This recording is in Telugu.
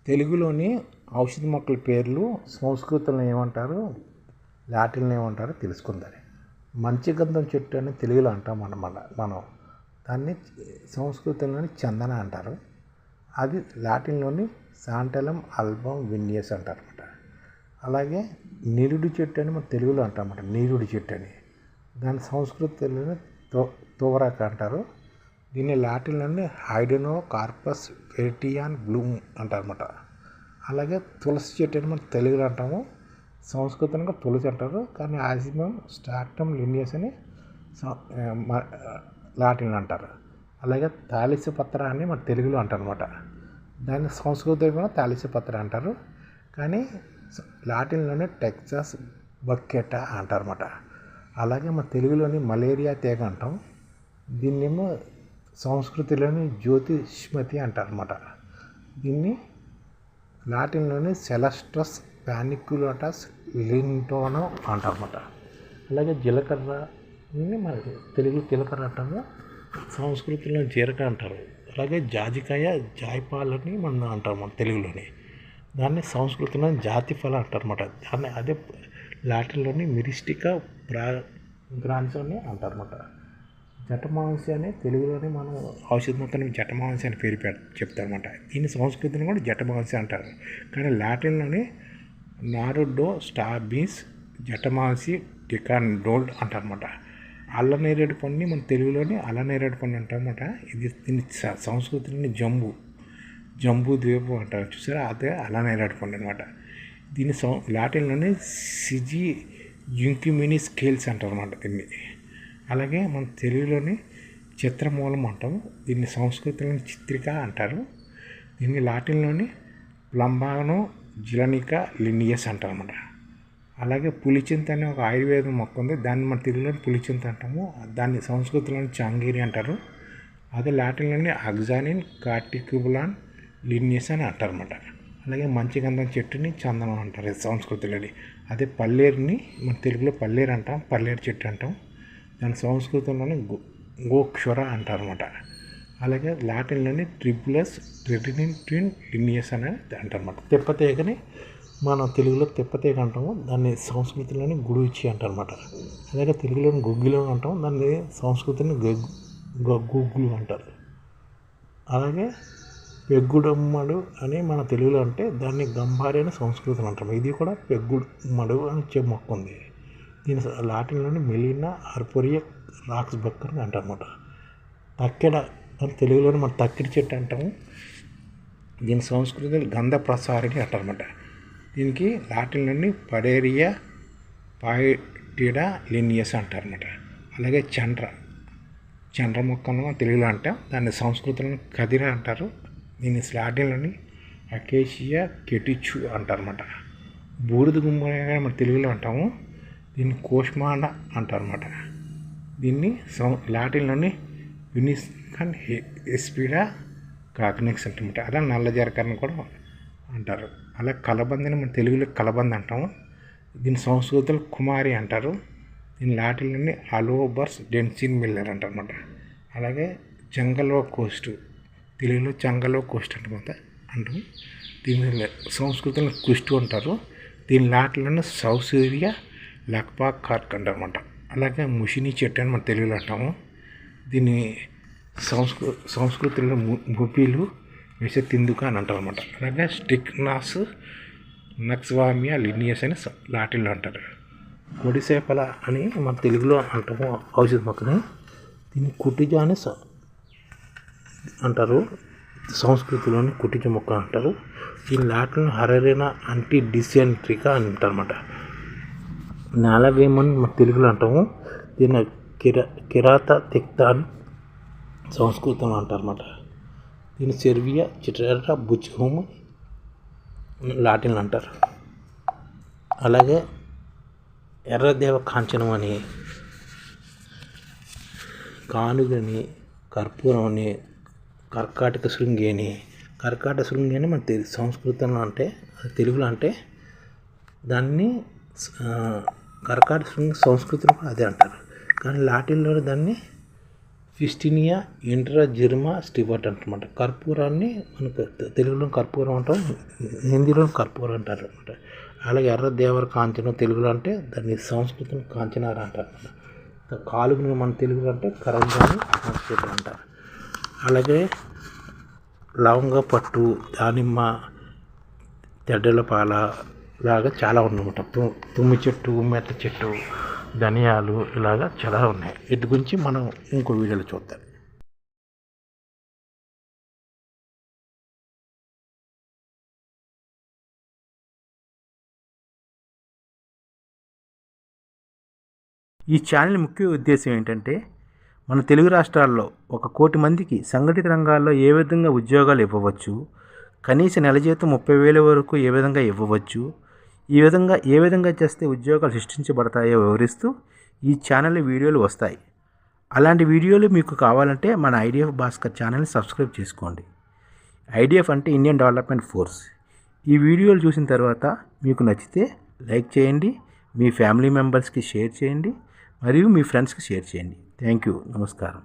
తెలుగులోని ఔషధ మొక్కల పేర్లు సంస్కృతంలో ఏమంటారు, లాటిన్లో ఏమంటారో తెలుసుకుందాం. మంచిగంధం చెట్టు అని తెలుగులో అంటాం మనం దాన్ని సంస్కృతంలోని చందన అంటారు. అది లాటిన్లోని శాంటలం ఆల్బం వినియస్ అంటారు అన్నమాట. అలాగే నిరుడు చెట్టు అని మన తెలుగులో అంటాం అన్నమాట, నీరుడు చెట్టు అని. దాని సంస్కృతంలోని తోవరాక అంటారు. దీన్ని లాటిన్లోని హైడెనో కార్పస్ వెరిటియాన్ బ్లూమ్ అంటారన్నమాట. అలాగే తులసి చెట్టు అని మనం తెలుగులో అంటాము, సంస్కృతంగా తులసి అంటారు. కానీ ఆజిమం స్టాక్టమ్ లినియస్ అని లాటిన్లో అంటారు. అలాగే తాలిసి పత్ర అని మన తెలుగులో అంటారు అనమాట. దాన్ని సంస్కృతంగా తాలిసి పత్ర అంటారు. కానీ లాటిన్లోనే టెక్సాస్ బకెటా అంటారన్నమాట. అలాగే మన తెలుగులోని మలేరియా తీగ అంటాం. దీన్నేమో సంస్కృతిలోని జ్యోతిష్మతి అంటారన్నమాట. దీన్ని లాటిన్లోని సెలస్ట్రస్ పానిక్యులాటస్ లింటోనో అంటారన్నమాట. అలాగే జీలకర్రని మన తెలుగు జీలకర్ర అంటాము, సంస్కృతిలో జీరక అంటారు. అలాగే జాజికాయ జాయిపాలని మనం అంటాం మన తెలుగులోని. దాన్ని సంస్కృతిలో జాతి ఫల అంటారన్నమాట. దాన్ని అదే లాటిన్లోని మిరిస్టికా గ్రాన్స్ అని అంటారన్నమాట. జటమాంసి అని తెలుగులోనే మనం ఔషధ మొక్కని జటమాంసి అని పేరు చెప్తారన్నమాట. దీని సంస్కృతిని కూడా జటమాంసి అంటారు. కానీ లాటిన్లోని నారుడో స్టాబీస్ జటమాంసి డికాండోల్డ్ అంటారన్నమాట. అల్లనేరేడు పండుని మన తెలుగులోని అల్లనేరేడు పండు అంటారన్నమాట. దీని సంస్కృతిని జంబూ ద్వీపం అంటారు, చూసారా, అదే అల్లనేరేడు పండు అనమాట. దీని లాటిన్లోని సిజి యుంక్యుమిని స్కేల్స్ అంటారన్నమాట దీన్ని. అలాగే మన తెలుగులోని చిత్రమూలం అంటాము, దీన్ని సంస్కృతిలోని చిత్రిక అంటారు. దీన్ని లాటిన్లోని ప్లంబానో జిలనికా లినియస్ అంటారు అన్నమాట. అలాగే పులిచింత అనే ఒక ఆయుర్వేదం మొక్క ఉంది, దాన్ని మన తెలుగులో పులిచింత అంటాము. దాన్ని సంస్కృతిలోని చాంగీరి అంటారు. అదే లాటిన్లోని అగ్జానిన్ కార్టిక్యుబులాన్ లినియస్ అని అంటారు అన్నమాట. అలాగే మంచిగంధం చెట్టుని చందనం అంటారు సంస్కృతిలోని. అదే పల్లేరుని మన తెలుగులో పల్లేరు అంటాం, పల్లేరు చెట్టు అంటాం. దాని సంస్కృతంలోని గోక్షుర అంటారన్నమాట. అలాగే లాటిన్లోని ట్రిబులస్ ట్రెడినిన్ ట్విన్ లినియస్ అనేది అంటారన్నమాట. తెప్పతీగని మనం తెలుగులో తెప్పతీగ అంటాము, దాన్ని సంస్కృతిలోని గుడిచి అంటారన్నమాట. అలాగే తెలుగులోని గుగ్గిలో అంటాం, దాన్ని సంస్కృతిని గుగ్గులు అంటారు. అలాగే పెగ్గుడమ్మడు అని మన తెలుగులో అంటే దాన్ని గంబారి అని సంస్కృతం అంటాం. ఇది కూడా పెగ్గుడమ్మడు అని మొక్క ఉంది. దీని లాటిన్లోని మెలినా ఆర్పోరియా రాక్స్ బక్కర్ అని అంటారన్నమాట. తక్కెడ అని తెలుగులోని మన తక్కిడి చెట్టు అంటాము. దీని సంస్కృతి గంధ ప్రసారిణి అంటారన్నమాట. దీనికి లాటిన్లోని పడేరియా పాయిటిడా లినియస్ అంటారన్నమాట. అలాగే చండ్ర మొక్కను తెలుగులో అంటాం, దాన్ని సంస్కృతంలో కదిర అంటారు. దీన్ని లాటిన్లోని అకేషియా కెటిచు అంటారన్నమాట. బూడిద గుమ్మడిగా మన తెలుగులో అంటాము, దీన్ని కోష్మాండ అంటారన్నమాట. దీన్ని లాటిన్లోని యునిస్కన్ ఎస్పిడా కాగ్నిక్స్ అంటారన్నమాట. అలా నల్ల జరకరని కూడా అంటారు. అలా కలబందని మన తెలుగులో కలబంద అంటాము. దీని సంస్కృతిలో కుమారి అంటారు. దీని లాటిన్లోని అలోబర్స్ డెన్సిన్ మిల్లర్ అంటారన్నమాట. అలాగే జంగలో కోస్ట్, తెలుగులో చంగలో కోస్ట్ అంటాం. దీని సంస్కృతిలో కుష్టు అంటారు. దీని లాటిన్లోని సౌసూరియా లక్పా కార్క్ అంటారన్నమాట. అలాగే ముషిని చెట్టు అని మన తెలుగులో అంటాము. దీన్ని సంస్కృతిలో ముపీలు వేసే తిందుక అని అంటారు అన్నమాట. అలాగే స్టిక్నాస్ నక్స్వామియా లినియస్ అని లాటిన్లో అంటారు. కొడిసేపల అని మన తెలుగులో అంటాము ఔషధ మొక్కని. దీన్ని కుటిజ అని అంటారు, సంస్కృతిలోని కుటిజ మొక్క అంటారు. దీని లాటిన్ హరెరినా అంటీ డిసెంట్రికా అని అంటారు అన్నమాట. నేలవేమని మన తెలుగులో అంటాము. దీన్ని కిరాత తిక్త అని సంస్కృతంలో అంటారన్నమాట. దీన్ని సెర్వియా చిట్రేటా బుచ్హోమ్ లాటిన్లో అంటారు. అలాగే ఎర్రదేవ కాంచనం అని, కానుగని, కర్పూరం అని, కర్కాటక శృంగి అని మన సంస్కృతంలో అంటే తెలుగులో అంటే దాన్ని కర్కాటక శృంగి సంస్కృతిలో కూడా అదే అంటారు. కానీ లాటిన్లో దాన్ని ఫిస్టినియా ఇంట్రాజిర్మా స్టివర్ట్ అంటమాట. కర్పూరాన్ని మనకు తెలుగులో కర్పూరం అంటాం, హిందీలో కర్పూరం అంటారు అనమాట. అలాగే ఎర్ర దేవర కాంచనం తెలుగులో అంటే దాన్ని సంస్కృతం కాంచనార అంటారు అనమాట. కాలుగును మన తెలుగులో అంటే కరంగాని సంస్కృతం అంటారు. అలాగే లవంగ పట్టు, దానిమ్మ, తెడ్డల పాల లాగా చాలా ఉన్నమాట. తుమ్మి చెట్టు, మెట్ట చెట్టు, ధనియాలు ఇలాగా చాలా ఉన్నాయి. వీటి గురించి మనం ఇంకో వీడియోలో చూద్దాం. ఈ ఛానల్ ముఖ్య ఉద్దేశం ఏంటంటే మన తెలుగు రాష్ట్రాల్లో 1 కోటి మందికి సంఘటిత రంగాల్లో ఏ విధంగా ఉద్యోగాలు ఇవ్వవచ్చు, కనీస నెల జీతం 30,000 వరకు ఏ విధంగా ఇవ్వవచ్చు, ఏ విధంగా చేస్తే ఉద్యోగాలు సృష్టించబడతాయో వివరిస్తూ ఈ ఛానల్ వీడియోలు వస్తాయి. అలాంటి వీడియోలు మీకు కావాలంటే మన ఐడిఎఫ్ భాస్కర్ ఛానల్ని సబ్స్క్రైబ్ చేసుకోండి. ఐడిఎఫ్ అంటే ఇండియన్ డెవలప్మెంట్ ఫోర్స్. ఈ వీడియోలు చూసిన తర్వాత మీకు నచ్చితే లైక్ చేయండి, మీ ఫ్యామిలీ మెంబర్స్కి షేర్ చేయండి, మరియు మీ ఫ్రెండ్స్కి షేర్ చేయండి. Thank you. నమస్కారం.